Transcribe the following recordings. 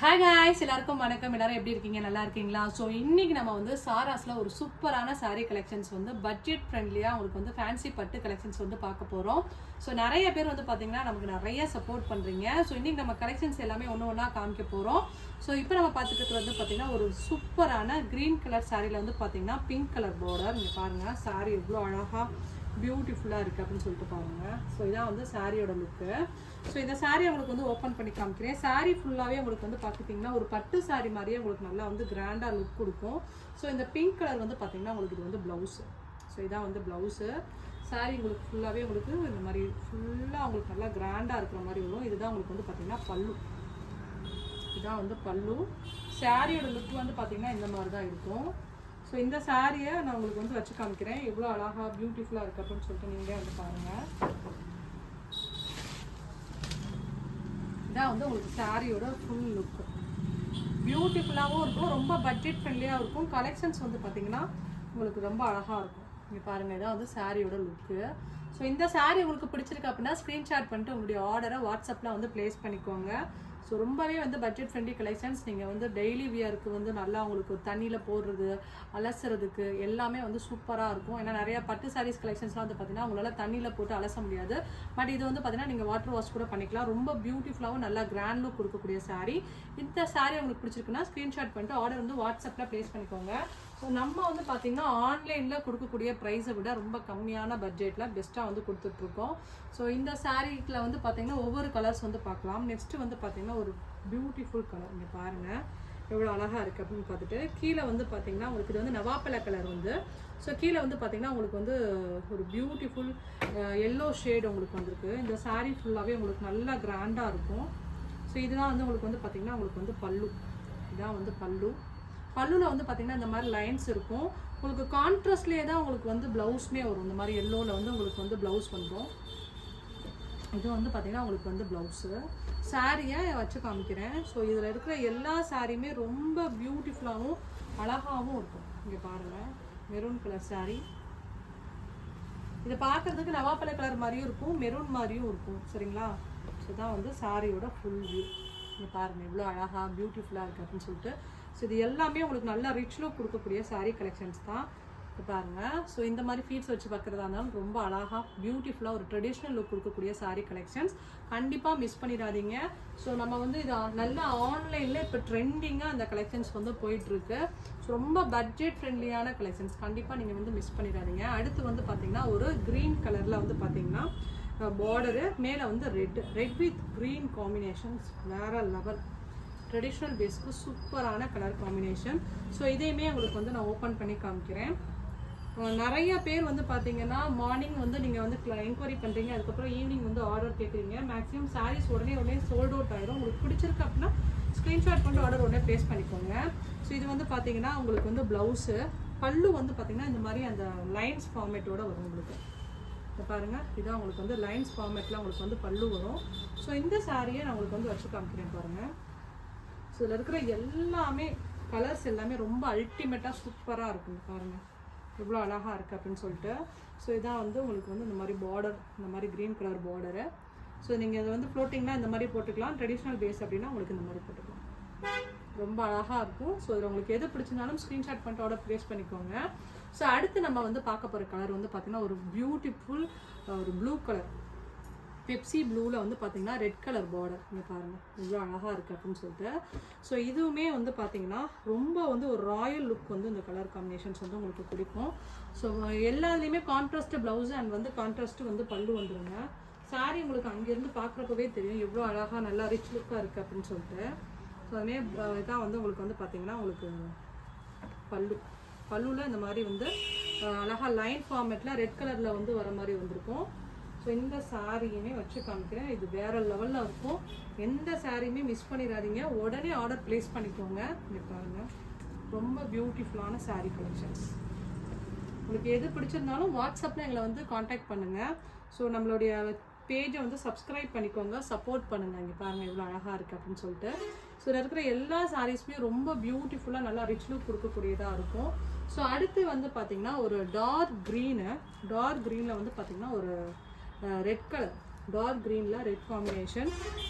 Hi guys, எல்லாருக்கும் வணக்கம். எல்லாரும் எப்படி இருக்கீங்க? நல்லா இருக்கீங்களா? ஸோ இன்னைக்கு நம்ம வந்து சாராஸில் ஒரு சூப்பரான சாரீ கலெக்ஷன்ஸ் வந்து பட்ஜெட் ஃப்ரெண்ட்லியாக உங்களுக்கு வந்து ஃபேன்சி பட்டு கலெக்ஷன்ஸ் வந்து பார்க்க போகிறோம். ஸோ நிறைய பேர் வந்து பார்த்தீங்கன்னா நமக்கு நிறைய சப்போர்ட் பண்ணுறீங்க. ஸோ இன்னைக்கு நம்ம கலெக்ஷன்ஸ் எல்லாமே ஒன்று ஒன்றா காமிக்க போகிறோம். ஸோ இப்போ நம்ம பார்த்துக்கிறது வந்து பார்த்தீங்கன்னா ஒரு சூப்பரான க்ரீன் கலர் சாரியில் வந்து பார்த்தீங்கன்னா பிங்க் கலர் பார்டர். இங்கே பாருங்கள், சாரீ எவ்வளோ அழகாக பியூட்டிஃபுல்லாக இருக்குது அப்படின்னு சொல்லிட்டு பாருங்கள். ஸோ இதான் வந்து சாரியோட லுக்கு. ஸோ இந்த சாரீ உங்களுக்கு வந்து ஓப்பன் பண்ணி காமிக்கிறேன். சாரீ ஃபுல்லாகவே உங்களுக்கு வந்து பார்த்துட்டிங்கன்னா ஒரு பட்டு சாரீ மாதிரியே உங்களுக்கு நல்லா வந்து கிராண்டாக லுக் கொடுக்கும். ஸோ இந்த பிங்க் கலர் வந்து பார்த்திங்கன்னா உங்களுக்கு இது வந்து ப்ளவுஸு. ஸோ இதான் வந்து ப்ளவுஸு. சாரீ உங்களுக்கு ஃபுல்லாகவே உங்களுக்கு இந்த மாதிரி ஃபுல்லாக உங்களுக்கு நல்லா கிராண்டாக இருக்கிற மாதிரி வரும். இதுதான் உங்களுக்கு வந்து பார்த்திங்கன்னா பல்லு. இதுதான் வந்து பல்லு. சாரியோட லுக் வந்து பார்த்திங்கன்னா இந்த மாதிரி தான் இருக்கும். ஸோ இந்த சாரியை நான் உங்களுக்கு வந்து வச்சு காமிக்கிறேன். எவ்வளோ அழகாக பியூட்டிஃபுல்லாக இருக்குது அப்படின்னு சொல்லிட்டு நீங்களே வந்து பாருங்கள். இதான் வந்து உங்களுக்கு சாரியோட ஃபுல் லுக்கு. பியூட்டிஃபுல்லாகவும் இருக்கும், ரொம்ப பட்ஜெட் ஃப்ரெண்ட்லியாக இருக்கும். கலெக்ஷன்ஸ் வந்து பார்த்திங்கன்னா உங்களுக்கு ரொம்ப அழகாக இருக்கும். இங்கே பாருங்கள், இதான் வந்து சாரியோட லுக்கு. ஸோ இந்த சாரீ உங்களுக்கு பிடிச்சிருக்கு அப்படின்னா ஸ்க்ரீன்ஷாட் பண்ணிட்டு உங்களுடைய ஆர்டரை வாட்ஸ்அப்பில் வந்து ப்ளேஸ் பண்ணிக்கோங்க. ஸோ ரொம்பவே வந்து பட்ஜெட் ஃப்ரெண்ட்லி கலெக்ஷன்ஸ். நீங்கள் வந்து டெய்லி வியருக்கு வந்து நல்லா உங்களுக்கு தண்ணியில் போடுறது, அலசுறதுக்கு எல்லாமே வந்து சூப்பராக இருக்கும். ஏன்னா நிறையா பட்டு சாரீஸ் கலெக்ஷன்ஸ்லாம் வந்து பார்த்தீங்கன்னா உங்களால் தண்ணியில் போட்டு அலச முடியாது. பட் இது வந்து பார்த்தீங்கன்னா நீங்கள் வாட்டர் வாஷ் கூட பண்ணிக்கலாம். ரொம்ப பியூட்டிஃபுல்லாகவும் நல்லா கிராண்ட் லுக் கொடுக்கக்கூடிய சாரீ. இந்த சாரீ உங்களுக்கு பிடிச்சிருக்குன்னா ஸ்க்ரீன்ஷாட் பண்ணிட்டு ஆர்டர் வந்து வாட்ஸ்அப்பில் ப்ளேஸ் பண்ணிக்கோங்க. ஸோ நம்ம வந்து பார்த்திங்கன்னா ஆன்லைனில் கொடுக்கக்கூடிய ப்ரைஸை விட ரொம்ப கம்மியான பட்ஜெட்டில் பெஸ்ட்டாக வந்து கொடுத்துட்ருக்கோம். ஸோ இந்த சாரீக்கில் வந்து பார்த்திங்கன்னா ஒவ்வொரு கலர்ஸ் வந்து பார்க்கலாம். நெக்ஸ்ட்டு வந்து பார்த்திங்கன்னா ஒரு பியூட்டிஃபுல் கலர். இங்கே பாருங்கள் எவ்வளோ அழகாக இருக்குது அப்படின்னு பார்த்துட்டு கீழே வந்து பார்த்திங்கன்னா உங்களுக்கு இது வந்து நவாப்பழ கலர் வந்து. ஸோ கீழே வந்து பார்த்திங்கன்னா உங்களுக்கு வந்து ஒரு பியூட்டிஃபுல் எல்லோ ஷேட் உங்களுக்கு வந்திருக்கு. இந்த சாரீ ஃபுல்லாகவே உங்களுக்கு நல்லா கிராண்டாக இருக்கும். ஸோ இதுதான் வந்து உங்களுக்கு வந்து பார்த்திங்கன்னா உங்களுக்கு வந்து பல்லு. இதுதான் வந்து பல்லு. பல்லுவில் வந்து பார்த்திங்கன்னா இந்த மாதிரி லைன்ஸ் இருக்கும். உங்களுக்கு கான்ட்ராஸ்ட்லேயே தான் உங்களுக்கு வந்து ப்ளவுஸ்மே வரும். இந்த மாதிரி எல்லோவில் வந்து உங்களுக்கு வந்து ப்ளவுஸ் வந்துடும். இது வந்து பார்த்திங்கன்னா உங்களுக்கு வந்து ப்ளவுஸு. சாரியை வச்சு காமிக்கிறேன். ஸோ இதில் இருக்கிற எல்லா சாரியுமே ரொம்ப பியூட்டிஃபுல்லாகவும் அழகாகவும் இருக்கும். இங்கே பாருங்கள், மெரூன் கலர் சாரீ. இதை பார்க்குறதுக்கு நவாப்பழ கலர் மாதிரியும் இருக்கும், மெரூன் மாதிரியும் இருக்கும். சரிங்களா? ஸோ தான் வந்து சாரியோட ஃபுல் வியூ. இங்கே பாருங்கள் எவ்வளோ அழகாக பியூட்டிஃபுல்லாக இருக்குது அப்படின்னு சொல்லிட்டு. ஸோ இது எல்லாமே உங்களுக்கு நல்லா ரிச் லுக் கொடுக்கக்கூடிய சாரீ கலெக்ஷன்ஸ் தான். பாருங்கள், ஸோ இந்த மாதிரி ஃபீட்ஸ் வச்சு பார்க்குறதா இருந்தாலும் ரொம்ப அழகாக பியூட்டிஃபுல்லாக ஒரு ட்ரெடிஷ்னல் லுக் கொடுக்கக்கூடிய சாரீ கலெக்ஷன்ஸ். கண்டிப்பாக மிஸ் பண்ணிடாதீங்க. ஸோ நம்ம வந்து இது நல்லா ஆன்லைனில் இப்போ ட்ரெண்டிங்காக அந்த கலெக்ஷன்ஸ் வந்து போயிட்டுருக்கு. ஸோ ரொம்ப பட்ஜெட் ஃப்ரெண்ட்லியான கலெக்ஷன்ஸ். கண்டிப்பாக நீங்கள் வந்து மிஸ் பண்ணிடாதீங்க. அடுத்து வந்து பார்த்திங்கன்னா ஒரு க்ரீன் கலரில் வந்து பார்த்திங்கன்னா பார்டரு மேலே வந்து ரெட் வித் க்ரீன் காம்பினேஷன்ஸ் வேறு லெவல். ட்ரெடிஷ்னல் பேஸ்க்கு சூப்பரான கலர் காம்பினேஷன். ஸோ இதையுமே உங்களுக்கு வந்து நான் ஓப்பன் பண்ணி காமிக்கிறேன். நிறைய பேர் வந்து பார்த்தீங்கன்னா மார்னிங் வந்து நீங்கள் வந்து என்கொயரி பண்ணுறீங்க, அதுக்கப்புறம் ஈவினிங் வந்து ஆர்டர் கேட்குறீங்க. மேக்ஸிமம் சாரீஸ் உடனே சோல்ட் அவுட் ஆகிடும். உங்களுக்கு பிடிச்சிருக்கு அப்படின்னா ஸ்க்ரீன்ஷாட் பண்ணி ஆர்டர் உடனே ப்ளேஸ் பண்ணிக்கோங்க. ஸோ இது வந்து பார்த்தீங்கன்னா உங்களுக்கு வந்து ப்ளவுஸு. பல்லு வந்து பார்த்திங்கன்னா இந்த மாதிரி அந்த லைன்ஸ் ஃபார்மேட்டோடு வரும் உங்களுக்கு. இப்போ பாருங்கள், இதான் உங்களுக்கு வந்து லைன்ஸ் ஃபார்மேட்டில் உங்களுக்கு வந்து பல்லு வரும். ஸோ இந்த சாரியை நான் உங்களுக்கு வந்து வச்சு காமிக்கிறேன் பாருங்கள். ஸோ இதில் இருக்கிற எல்லாமே கலர்ஸ் எல்லாமே ரொம்ப அல்டிமேட்டாக சூப்பராக இருக்கும். பாருங்கள் எவ்வளோ அழகாக இருக்குது அப்படின்னு சொல்லிட்டு. ஸோ இதான் வந்து உங்களுக்கு வந்து இந்த மாதிரி பார்டர், இந்த மாதிரி க்ரீன் கலர் பார்டரு. ஸோ நீங்கள் இதை வந்து ஃப்ளோட்டிங்னா இந்த மாதிரி போட்டுக்கலாம். ட்ரெடிஷ்னல் பேஸ் அப்படின்னா உங்களுக்கு இந்த மாதிரி போட்டுக்கலாம். ரொம்ப அழகாக இருக்கும். ஸோ இதில் உங்களுக்கு எது பிடிச்சிருந்தாலும் ஸ்க்ரீன்ஷாட் பண்ணிட்டு ஆர்டர் ப்ளேஸ் பண்ணிக்கோங்க. ஸோ அடுத்து நம்ம வந்து பார்க்க போகிற கலர் வந்து பார்த்திங்கன்னா ஒரு பியூட்டிஃபுல் ஒரு ப்ளூ கலர், பெப்சி ப்ளூவில் வந்து பார்த்திங்கன்னா ரெட் கலர் பார்டர். இங்கே பாருங்கள் இவ்வளோ அழகாக இருக்குது அப்படின்னு சொல்லிட்டு. ஸோ இதுவுமே வந்து பார்த்திங்கன்னா ரொம்ப வந்து ஒரு ராயல் லுக் வந்து இந்த கலர் காம்பினேஷன்ஸ் வந்து உங்களுக்கு பிடிக்கும். ஸோ எல்லாத்துலேயுமே கான்ட்ராஸ்ட்டு ப்ளவுஸு அண்ட் வந்து கான்ட்ராஸ்ட்டு வந்து பல்லு வந்துடுங்க. சாரீ உங்களுக்கு அங்கேருந்து பார்க்குறப்பவே தெரியும் எவ்வளோ அழகாக நல்லா ரிச் லுக்காக இருக்குது அப்படின்னு சொல்லிட்டு. ஸோ அதுமாதிரி இதான் வந்து உங்களுக்கு வந்து பார்த்திங்கன்னா உங்களுக்கு பல்லுவில் இந்த மாதிரி வந்து அழகாக லைன் ஃபார்மேட்டில் ரெட் கலரில் வந்து வர மாதிரி வந்திருக்கும். ஸோ இந்த சாரியுமே வச்சு காமிக்கிறேன். இது வேறு லெவலில் இருக்கும். எந்த சாரியுமே மிஸ் பண்ணிடாதீங்க. உடனே ஆர்டர் ப்ளேஸ் பண்ணிக்கோங்க. இங்கே பாருங்கள் ரொம்ப பியூட்டிஃபுல்லான சாரீ கலெக்ஷன்ஸ். உங்களுக்கு எது பிடிச்சிருந்தாலும் வாட்ஸ்அப்பில் எங்களை வந்து காண்டாக்ட் பண்ணுங்கள். ஸோ நம்மளுடைய பேஜை வந்து சப்ஸ்கிரைப் பண்ணிக்கோங்க, சப்போர்ட் பண்ணுங்கள். இங்கே பாருங்கள் எவ்வளோ அழகாக இருக்குது அப்படின்னு சொல்லிட்டு. ஸோ இதில் இருக்கிற எல்லா சாரீஸுமே ரொம்ப பியூட்டிஃபுல்லாக நல்லா ரிச் லுக் கொடுக்கக்கூடியதாக இருக்கும். ஸோ அடுத்து வந்து பார்த்திங்கன்னா ஒரு டார்க் க்ரீனில் வந்து பார்த்திங்கன்னா ஒரு ரெட் கலர், டார்க் க்ரீனில் ரெட் காம்பினேஷன்.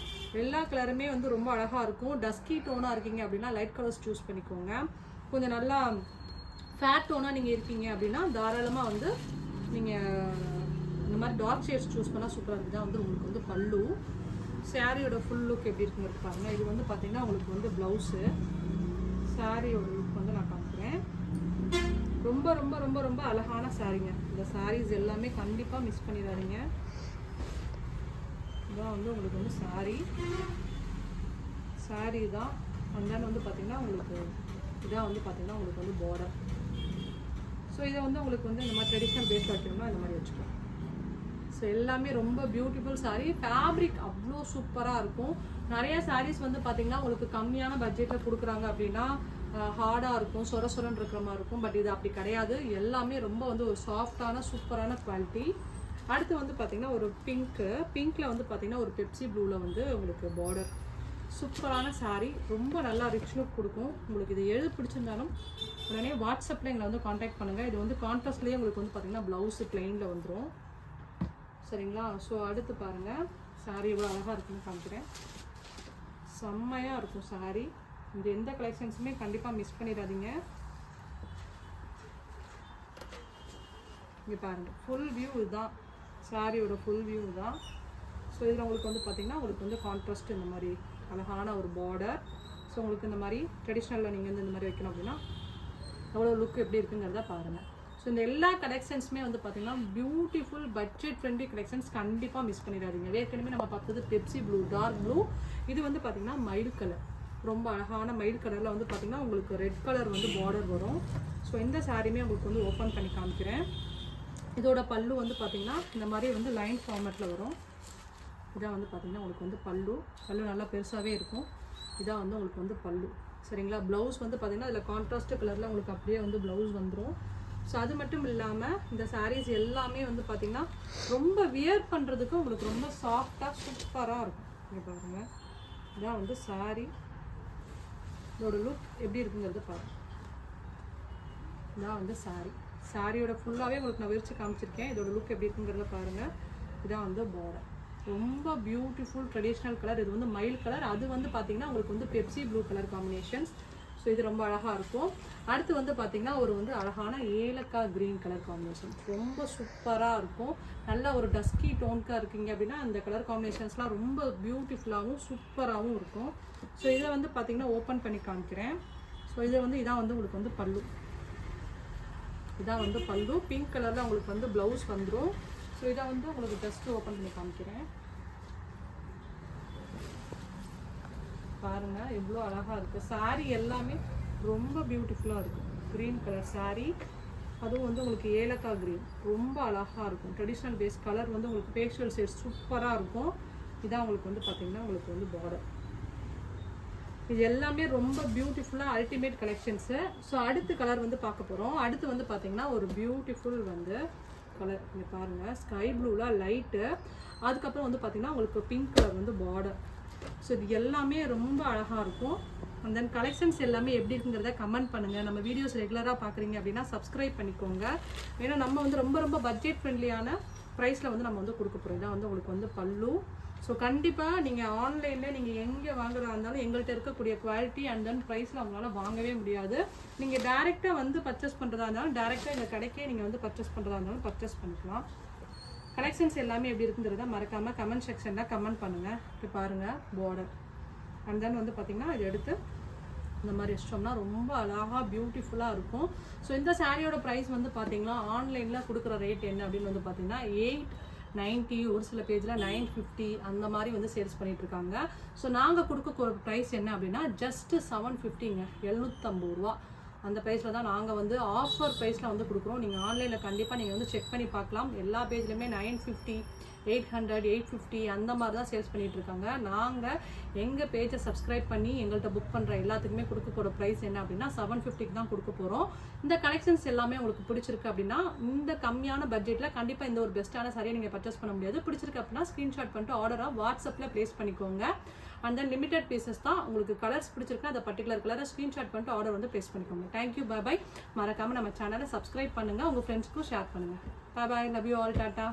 எல்லா கலருமே வந்து ரொம்ப அழகாக இருக்கும். டஸ்கி டோனாக இருக்கீங்க அப்படின்னா லைட் கலர்ஸ் சூஸ் பண்ணிக்கோங்க. கொஞ்சம் நல்லா ஃபேட் டோனாக நீங்கள் இருக்கீங்க அப்படின்னா தாராளமாக வந்து நீங்கள் இந்த மாதிரி டார்க் ஷேட்ஸ் சூஸ் பண்ணால் சூப்பராக இருக்குது. தான் வந்து உங்களுக்கு வந்து பல்லு. சாரியோட ஃபுல் லுக் எப்படி இருக்குங்கிறது பாருங்கள். இது வந்து பார்த்தீங்கன்னா உங்களுக்கு வந்து ப்ளவுஸு. சாரியோட லுக் வந்து நான் காமிக்கிறேன். ரொம்ப ரொம்ப ரொம்ப ரொம்ப அழகான சாரீங்க. இந்த சாரீஸ் எல்லாமே கண்டிப்பாக மிஸ் பண்ணிடாதீங்க. இதான் வந்து உங்களுக்கு வந்து சாரீ தான். அண்ட் வந்து பார்த்திங்கன்னா உங்களுக்கு இதான் வந்து பார்த்திங்கன்னா உங்களுக்கு வந்து பார்டர். ஸோ இதை வந்து உங்களுக்கு வந்து இந்த மாதிரி ட்ரெடிஷ்னல் பேஸில் வைக்கணும்னா இந்த மாதிரி வச்சுக்கலாம். ஸோ எல்லாமே ரொம்ப பியூட்டிஃபுல் சாரீ. ஃபேப்ரிக் அவ்வளோ சூப்பராக இருக்கும். நிறைய சாரீஸ் வந்து பார்த்திங்கன்னா உங்களுக்கு கம்மியான பட்ஜெட்டில் கொடுக்குறாங்க அப்படின்னா ஹார்டாக இருக்கும், சொரன்னு இருக்கிற மாதிரி இருக்கும். பட் இது அப்படி கிடையாது. எல்லாமே ரொம்ப வந்து ஒரு சாஃப்டான சூப்பரான குவாலிட்டி. அடுத்து வந்து பார்த்திங்கன்னா ஒரு பிங்க்கில் வந்து பார்த்திங்கன்னா ஒரு பெப்சி ப்ளூவில் வந்து உங்களுக்கு பார்டர். சூப்பரான சாரீ. ரொம்ப நல்லா ரிச் லுக் கொடுக்கும். உங்களுக்கு இது எழுத பிடிச்சிருந்தாலும் உடனே வாட்ஸ்அப்பில் எங்களை வந்து காண்டாக்ட் பண்ணுங்கள். இது வந்து கான்ட்ராஸ்ட்லேயே உங்களுக்கு வந்து பார்த்திங்கன்னா ப்ளவுஸு பிளெயினில் வந்துடும். சரிங்களா? ஸோ அடுத்து பாருங்கள் சாரீ எவ்வளோ அழகாக இருக்குன்னு காமிக்கிறேன். செம்மையாக இருக்கும் சாரீ. இந்த எந்த கலெக்ஷன்ஸுமே கண்டிப்பாக மிஸ் பண்ணிடாதீங்க. இங்கே பாருங்கள் ஃபுல் வியூ இதுதான். சாரியோட ஃபுல் வியூ தான். ஸோ இதில் உங்களுக்கு வந்து பார்த்திங்கன்னா உங்களுக்கு வந்து கான்ட்ராஸ்ட் இந்த மாதிரி அழகான ஒரு பார்டர். ஸோ உங்களுக்கு இந்த மாதிரி ட்ரெடிஷ்னலில் நீங்கள் வந்து இந்த மாதிரி வைக்கணும் அப்படின்னா எவ்வளோ லுக் எப்படி இருக்குங்கிறத பாருங்கள். ஸோ இந்த எல்லா கலெக்ஷன்ஸுமே வந்து பார்த்திங்கன்னா பியூட்டிஃபுல் பட்ஜெட் ஃப்ரெண்ட்லி கலெக்ஷன்ஸ். கண்டிப்பாக மிஸ் பண்ணிடாதீங்க. ஏற்கனவே நம்ம பார்த்தது பெப்சி ப்ளூ, டார்க் ப்ளூ. இது வந்து பார்த்திங்கன்னா மைல்டு கலர். ரொம்ப அழகான மைல்டு கலரில் வந்து பார்த்திங்கன்னா உங்களுக்கு ரெட் கலர் வந்து பார்டர் வரும். ஸோ இந்த சாரியுமே உங்களுக்கு வந்து ஓப்பன் பண்ணி காமிக்கிறேன். இதோட பல்லு வந்து பார்த்திங்கன்னா இந்த மாதிரி வந்து லைன் ஃபார்மேட்டில் வரும். இதான் வந்து பார்த்திங்கன்னா உங்களுக்கு வந்து பல்லு நல்லா பெருசாகவே இருக்கும். இதான் வந்து உங்களுக்கு வந்து பல்லு. சரிங்களா? ப்ளவுஸ் வந்து பார்த்திங்கன்னா இதில் கான்ட்ராஸ்ட் கலரில் உங்களுக்கு அப்படியே வந்து ப்ளவுஸ் வந்துடும். ஸோ அது மட்டும் இல்லாமல் இந்த சாரீஸ் எல்லாமே வந்து பார்த்திங்கன்னா ரொம்ப வியர் பண்ணுறதுக்கு உங்களுக்கு ரொம்ப சாஃப்டாக சூப்பராக இருக்கும். இங்கே பாருங்கள் இதான் வந்து சாரீ. இதோட லுக் எப்படி இருக்குங்கிறத பாருங்கள். இதான் வந்து சாரியோட ஃபுல்லாகவே உங்களுக்கு நான் விரிச்சு காமிச்சிருக்கேன். இதோட லுக் எப்படி இருக்குங்கிறத பாருங்கள். இதான் வந்து பார்டர். ரொம்ப பியூட்டிஃபுல் ட்ரெடிஷ்னல் கலர். இது வந்து மைல்டு கலர். அது வந்து பார்த்திங்கன்னா உங்களுக்கு வந்து Pepsi blue colour combinations. So இது ரொம்ப அழகாக இருக்கும். அடுத்து வந்து பார்த்திங்கன்னா ஒரு வந்து அழகான ஏலக்காய் க்ரீன் கலர் காம்பினேஷன். ரொம்ப சூப்பராக இருக்கும். நல்ல ஒரு டஸ்கி டோன்க்காக இருக்கீங்க அப்படின்னா அந்த கலர் காம்பினேஷன்ஸ்லாம் ரொம்ப பியூட்டிஃபுல்லாகவும் சூப்பராகவும் இருக்கும். ஸோ இதை வந்து பார்த்திங்கன்னா ஓப்பன் பண்ணி காமிக்கிறேன். ஸோ இதை வந்து இதான் வந்து உங்களுக்கு வந்து பல்லு. இதான் வந்து பல்லு. பிங்க் கலரில் உங்களுக்கு வந்து ப்ளவுஸ் வந்துடும். ஸோ இதை வந்து உங்களுக்கு ஜஸ்ட்டு ஓப்பன் பண்ணி காமிக்கிறேன். பாருங்கள் எவ்வளோ அழகாக இருக்குது. சாரீ எல்லாமே ரொம்ப பியூட்டிஃபுல்லாக இருக்கும். Green colour sari. அதுவும் வந்து உங்களுக்கு ஏலக்காய் க்ரீன் ரொம்ப அழகாக இருக்கும். ட்ரெடிஷ்னல் பேஸ் கலர் வந்து உங்களுக்கு ஃபேஷியல் ஷேட் சூப்பராக இருக்கும். இதான் உங்களுக்கு வந்து பார்த்திங்கன்னா உங்களுக்கு வந்து பார்டர். இது எல்லாமே ரொம்ப பியூட்டிஃபுல்லாக அல்டிமேட் கலெக்ஷன்ஸு. ஸோ அடுத்த கலர் வந்து பார்க்க போகிறோம். அடுத்து வந்து பார்த்திங்கன்னா ஒரு பியூட்டிஃபுல் வந்து கலர். இங்கே பாருங்கள் ஸ்கை ப்ளூவில் லைட்டு. அதுக்கப்புறம் வந்து பார்த்திங்கன்னா உங்களுக்கு பிங்க் கலர் வந்து பார்டர். ஸோ இது எல்லாமே ரொம்ப அழகாக இருக்கும். அண்ட் தென் கலெக்ஷன்ஸ் எல்லாமே எப்படி இருக்குங்கிறத கமெண்ட் பண்ணுங்கள். நம்ம வீடியோஸ் ரெகுலராக பார்க்குறீங்க அப்படின்னா சப்ஸ்கிரைப் பண்ணிக்கோங்க. ஏன்னா நம்ம வந்து ரொம்ப ரொம்ப பட்ஜெட் ஃப்ரெண்ட்லியான ப்ரைஸில் வந்து நம்ம வந்து கொடுக்க போகிறோம். இதான் வந்து உங்களுக்கு வந்து பல்லு. ஸோ கண்டிப்பாக நீங்கள் ஆன்லைனில் நீங்கள் எங்கே வாங்குறதா இருந்தாலும் எங்கள்கிட்ட இருக்கக்கூடிய குவாலிட்டி அண்ட் தென் ப்ரைஸில் அவங்களால வாங்கவே முடியாது. நீங்கள் டேரெக்டாக வந்து பர்ச்சேஸ் பண்ணுறதா இருந்தாலும் டேரெக்டாக இந்த கடைக்கே நீங்கள் வந்து பர்ச்சேஸ் பண்ணுறதா இருந்தாலும் பர்ச்சேஸ் பண்ணிக்கலாம். கலெக்ஷன்ஸ் எல்லாமே எப்படி இருக்குங்கிறத மறக்காமல் கமெண்ட் செக்ஷனில் கமெண்ட் பண்ணுங்கள். இப்போ பாருங்கள் பார்டர். அண்ட் தென் வந்து பார்த்திங்கன்னா இது எடுத்து இந்த மாதிரி வச்சிட்டோம்னா ரொம்ப அழகாக பியூட்டிஃபுல்லாக இருக்கும். ஸோ இந்த சாரியோட ப்ரைஸ் வந்து பார்த்திங்கன்னா ஆன்லைனில் கொடுக்குற ரேட் என்ன அப்படின்னு வந்து பார்த்திங்கன்னா 890, ஒரு சில பேஜில் 950 அந்த மாதிரி வந்து சேல்ஸ் பண்ணிகிட்ருக்காங்க. ஸோ நாங்கள் கொடுக்க ப்ரைஸ் என்ன அப்படின்னா ஜஸ்ட்டு 750ங்க, 750 ரூபா. அந்த ப்ரைஸில் தான் நாங்கள் வந்து ஆஃபர் ப்ரைஸில் வந்து கொடுக்குறோம். நீங்கள் ஆன்லைனில் கண்டிப்பாக நீங்கள் வந்து செக் பண்ணி பார்க்கலாம். எல்லா பேஜ்லையுமே 950, 800, 850 அந்த மாதிரி தான் சேல்ஸ் பண்ணிகிட்ருக்காங்க. நாங்கள் எங்கள் பேஜை சப்ஸ்கிரைப் பண்ணி எங்கள்கிட்ட புக் பண்ணுற எல்லாத்துக்குமே கொடுக்க போகிற ப்ரைஸ் என்ன அப்படின்னா 750க்கு தான் கொடுக்க போகிறோம். இந்த கலெக்ஷன்ஸ் எல்லாமே உங்களுக்கு பிடிச்சிருக்கு அப்படின்னா இந்த கம்மியான பட்ஜெட்டில் கண்டிப்பாக இந்த ஒரு பெஸ்ட்டான சாரியை நீங்கள் பர்ச்சேஸ் பண்ண முடியாது. பிடிச்சிருக்கு அப்படின்னா ஸ்க்ரீன்ஷாட் பண்ணிட்டு ஆர்டராக வாட்ஸ்அப்பில் ப்ளேஸ் பண்ணிக்கோங்க. அண்ட் தென் லிமிடெட் பீசஸ் தான். உங்களுக்கு கலர்ஸ் பிடிச்சிருக்குன்னா அந்த பர்டிகுலர் கலரை ஸ்க்ரீன்ஷாட் பண்ணிட்டு ஆர்டர் வந்து ப்ளேஸ் பண்ணிக்கோங்க. Thank you, bye bye. மறக்காமல் நம்ம சேனலை சப்ஸ்கிரைப் பண்ணுங்கள். உங்கள் ஃப்ரெண்ட்ஸ்க்கும் ஷேர் பண்ணுங்கள். Bye bye. Love you all. Tata.